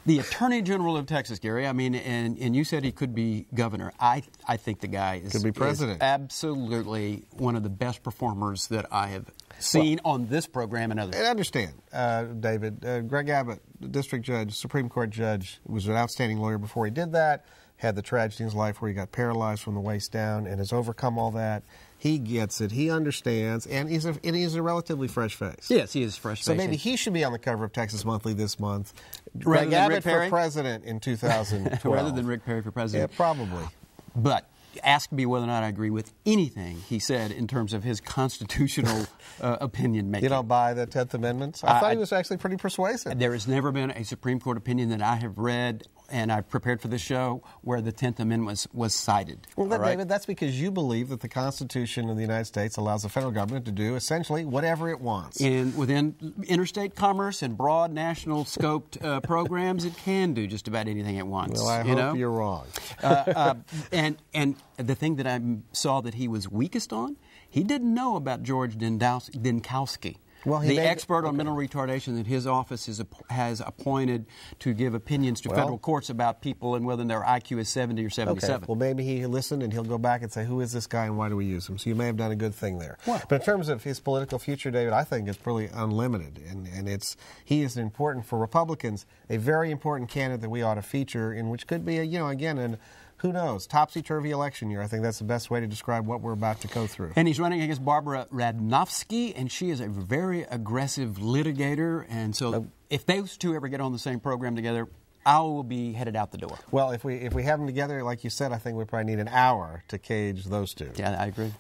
The Attorney General of Texas, Gary, I mean, and you said he could be governor. I think the guy could be president. Is absolutely one of the best performers that I have seen on this program and others. I understand, David. Greg Abbott, the district judge, Supreme Court judge, was an outstanding lawyer before he did that, had the tragedy in his life where he got paralyzed from the waist down and has overcome all that. He gets it. He understands, and he's a relatively fresh face. Yes, he is fresh face. So maybe he should be on the cover of Texas Monthly this month. Rather Greg than Abbott Rick Perry? for president in 2012. Rather than Rick Perry for president. Yeah, probably. But ask me whether or not I agree with anything he said in terms of his constitutional opinion making. You don't buy the 10th Amendment? I thought he was actually pretty persuasive. There has never been a Supreme Court opinion that I have read and I prepared for this show where the 10th Amendment was cited. Well, David, that's because you believe that the Constitution of the United States allows the federal government to do essentially whatever it wants. And within interstate commerce and broad national scoped programs, it can do just about anything it wants. Well, I hope you're wrong. And the thing that I saw that he was weakest on, he didn't know about George Dinkowski. Well, the expert on mental retardation that his office has appointed to give opinions to federal courts about people and whether their IQ is 70 or 77. Okay. Well, maybe he listened and he'll go back and say, who is this guy and why do we use him? So you may have done a good thing there. Well, but in terms of his political future, David, I think it's pretty unlimited. And he is important for Republicans, a very important candidate that we ought to feature, in which could be, who knows, topsy-turvy election year. I think that's the best way to describe what we're about to go through. And he's running against Barbara Radnofsky, and she is a very aggressive litigator. And so if those two ever get on the same program together, I will be headed out the door. Well, if we have them together, like you said, I think we probably need an hour to cage those two. Yeah, I agree.